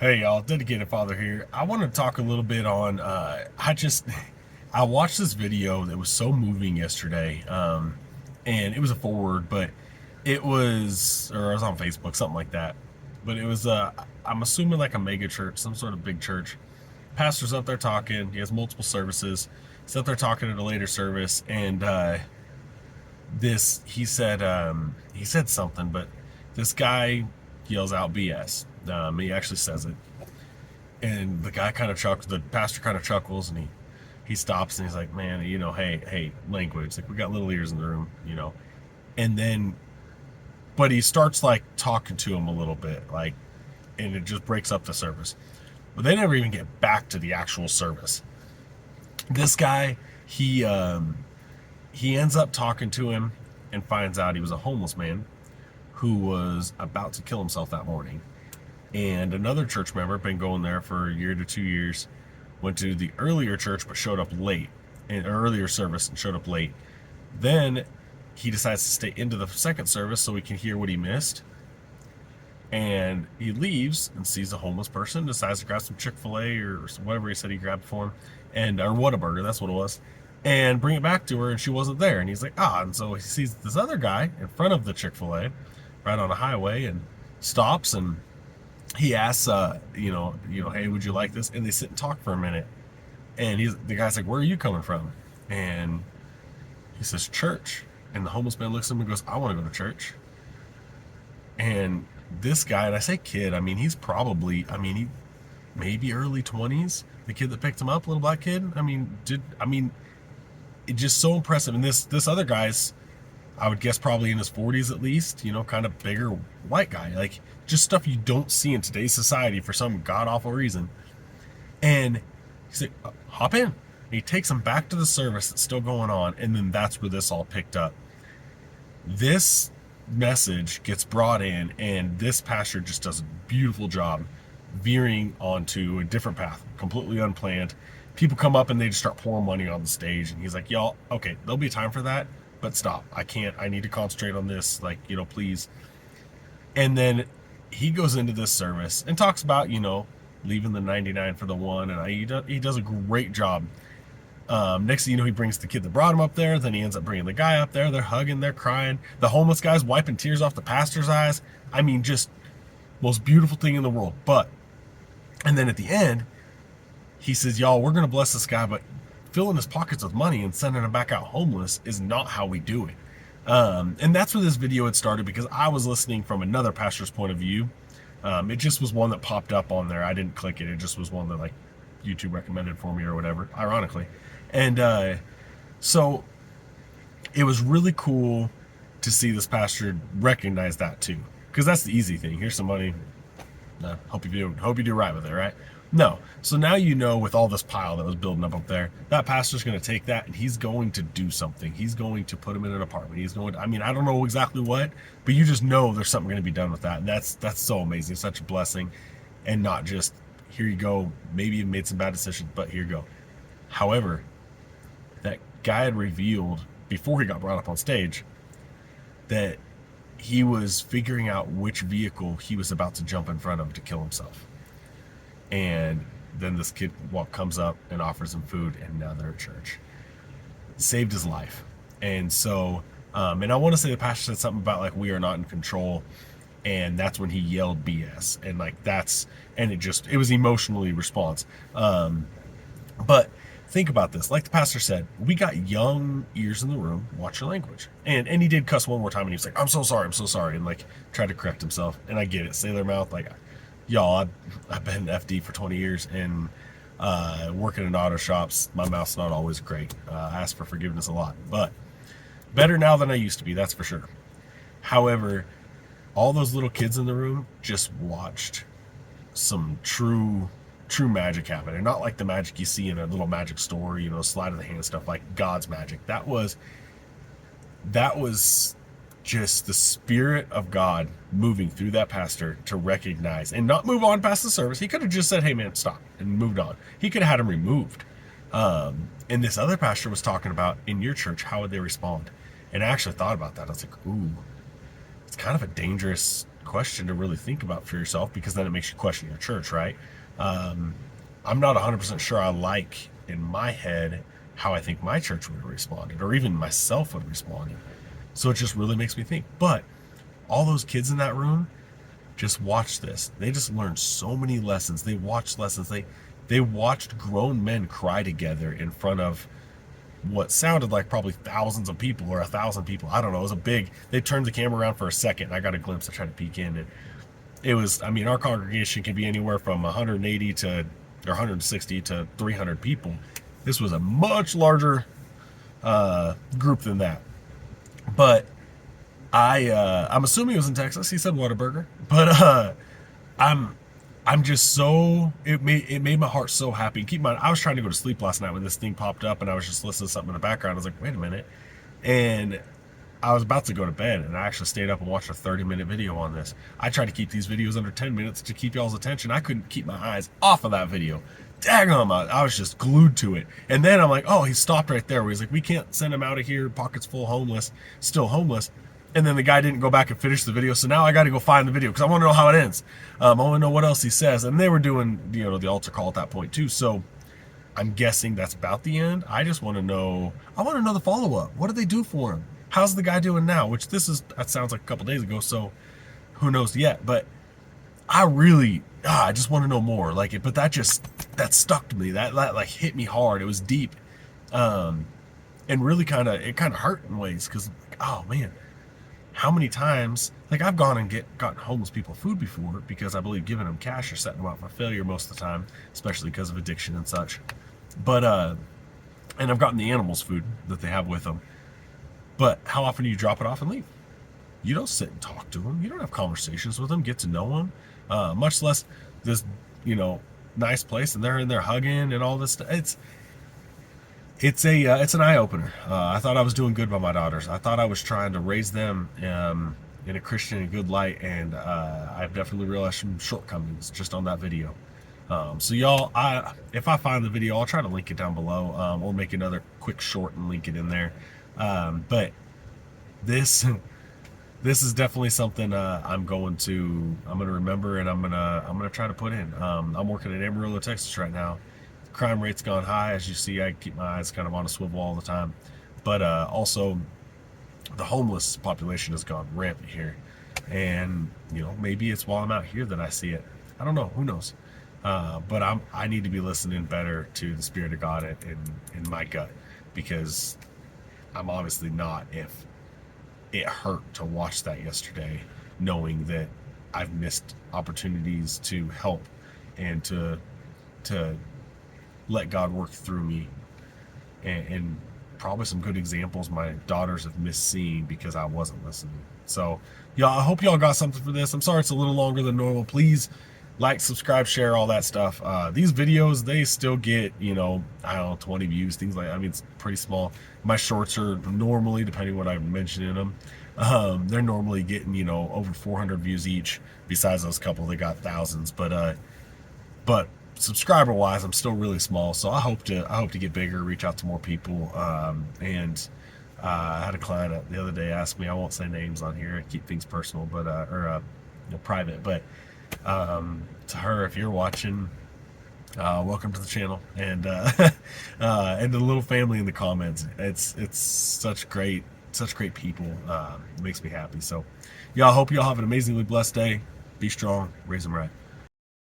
Hey y'all, dedicated father here. I want to talk a little bit on I watched this video that was so moving yesterday. And it was a forward, but it was or it was on Facebook, something like that. But it was I'm assuming like a mega church, some sort of big church. Pastor's up there talking, he has multiple services. He's up there talking at a later service, and this he said something, but this guy yells out BS. He actually says it, and the guy kind of chuckles. The pastor kind of chuckles, and he stops and he's like, "Man, hey, language. Like we got little ears in the room." And then, but he starts like talking to him a little bit, like, and it just breaks up the service. But they never even get back to the actual service. This guy, he ends up talking to him and finds out he was a homeless man who was about to kill himself that morning. And another church member, been going there for a year to 2 years, went to the earlier church but showed up late, in earlier service and showed up late. Then he decides to stay into the second service so he can hear what he missed. And he leaves and sees a homeless person, decides to grab some Chick-fil-A or whatever he said he grabbed for him, and or Whataburger, that's what it was, and bring it back to her, and she wasn't there. And he's like, and so he sees this other guy in front of the Chick-fil-A, right on a highway, and stops, and he asks, hey, would you like this? And they sit and talk for a minute. And the guy's like, where are you coming from? And he says, church. And the homeless man looks at him and goes, I want to go to church. And this guy, and I say kid, I mean, he's probably, he maybe early 20s. The kid that picked him up, little black kid. It's just so impressive. And this other guy's, I would guess probably in his 40s at least, kind of bigger white guy. Like, just stuff you don't see in today's society for some god-awful reason. And he's like, hop in. And he takes him back to the service that's still going on, and then that's where this all picked up. This message gets brought in, and this pastor just does a beautiful job veering onto a different path, completely unplanned. People come up and they just start pouring money on the stage, and he's like, y'all, okay, there'll be time for that, but stop. I need to concentrate on this, please. And then he goes into this service and talks about, leaving the 99 for the one, and he does a great job. Next thing you know, he brings the kid that brought him up there. Then he ends up bringing the guy up there. They're hugging, they're crying. The homeless guy's wiping tears off the pastor's eyes. Just most beautiful thing in the world. And then at the end, he says, y'all, we're going to bless this guy, but filling his pockets with money and sending him back out homeless is not how we do it. And that's where this video had started, because I was listening from another pastor's point of view. It just was one that popped up on there. I didn't click it. It just was one that YouTube recommended for me or whatever, ironically. And so it was really cool to see this pastor recognize that too, because that's the easy thing. Here's some money. Hope you do right with it, right? No. So now with all this pile that was building up there, that pastor's going to take that and he's going to do something. He's going to put him in an apartment. He's going to, I don't know exactly what, but you just know there's something going to be done with that. And that's so amazing. It's such a blessing, and not just, here you go, maybe you made some bad decisions, but here you go. However, that guy had revealed before he got brought up on stage that he was figuring out which vehicle he was about to jump in front of to kill himself. And then this kid comes up and offers him food, and now they're at church. Saved his life. And so, and I want to say the pastor said something about we are not in control, and that's when he yelled BS, and it was emotionally response. But think about this. Like the pastor said, we got young ears in the room. Watch your language. And he did cuss one more time, and he was like, I'm so sorry, and tried to correct himself. And I get it. Sailor mouth, y'all, I've been FD for 20 years, and working in auto shops, my mouth's not always great. I ask for forgiveness a lot, but better now than I used to be, that's for sure. However, all those little kids in the room just watched some true magic happen, and not like the magic you see in a little magic store, sleight of the hand stuff, like God's magic. That was just the Spirit of God moving through that pastor to recognize and not move on past the service. He could have just said, hey man, stop, and moved on. He could have had him removed. And this other pastor was talking about, in your church, how would they respond? And I actually thought about that. I was like, ooh, it's kind of a dangerous question to really think about for yourself, because then it makes you question your church, right? I'm not 100% sure I like in my head how I think my church would have responded, or even myself would have responded. So it just really makes me think. But all those kids in that room just watched this. They just learned so many lessons. They watched lessons. They watched grown men cry together in front of what sounded like probably thousands of people, or 1,000 people. I don't know. It was a big, they turned the camera around for a second, and I got a glimpse. I tried to peek in, and it was, I mean, our congregation can be anywhere from 180 to, or 160 to 300 people. This was a much larger group than that. But I'm assuming it was in Texas. He said Whataburger, but I'm just so, it made my heart so happy. Keep in mind, I was trying to go to sleep last night when this thing popped up, and I was just listening to something in the background. I was like, wait a minute, and I was about to go to bed, and I actually stayed up and watched a 30-minute video on this. I tried to keep these videos under 10 minutes to keep y'all's attention. I couldn't keep my eyes off of that video. Daggum, I was just glued to it. And then I'm like, oh, he stopped right there where he's like, we can't send him out of here, pockets full, homeless, still homeless. And then the guy didn't go back and finish the video, so now I got to go find the video because I want to know how it ends. I want to know what else he says. And they were doing, the altar call at that point too. So I'm guessing that's about the end. I just want to know. I want to know the follow-up. What did they do for him? How's the guy doing now? Which that sounds like a couple days ago, so who knows yet? But I just want to know more. But that stuck to me. That like hit me hard. It was deep, and really kind of hurt in ways because, oh man, how many times, I've gone and gotten homeless people food before because I believe giving them cash or setting them up for failure most of the time, especially because of addiction and such. But and I've gotten the animals food that they have with them. But how often do you drop it off and leave? You don't sit and talk to them. You don't have conversations with them, get to know them, much less this, nice place, and they're in there hugging and all this stuff. It's an eye opener. I thought I was doing good by my daughters. I thought I was trying to raise them in a Christian and good light, and I've definitely realized some shortcomings just on that video. So y'all, if I find the video, I'll try to link it down below, or make another quick short and link it in there. But this is definitely something I'm going to remember, and I'm gonna try to put in. I'm working in Amarillo, Texas right now. The crime rate's gone high, as you see. I keep my eyes kind of on a swivel all the time, but also the homeless population has gone rampant here, and maybe it's while I'm out here that I see it. I don't know. Who knows? But I need to be listening better to the Spirit of God in my gut, because I'm obviously not. If it hurt to watch that yesterday, knowing that I've missed opportunities to help and to let God work through me, and probably some good examples my daughters have missed seeing because I wasn't listening. So y'all, I hope y'all got something for this. I'm sorry it's a little longer than normal. Please like, subscribe, share, all that stuff. These videos, they still get, I don't know, 20 views, things like that. I mean, it's pretty small. My shorts are normally, depending what I mention in them, they're normally getting, over 400 views each, besides those couple that got thousands. But subscriber wise, I'm still really small. So I hope to get bigger, reach out to more people. And I had a client the other day ask me, I won't say names on here, keep things personal, but, private, but, to her, if you're watching, welcome to the channel, and and the little family in the comments. It's such great people. It makes me happy. So, y'all, hope y'all have an amazingly blessed day. Be strong, raise them right.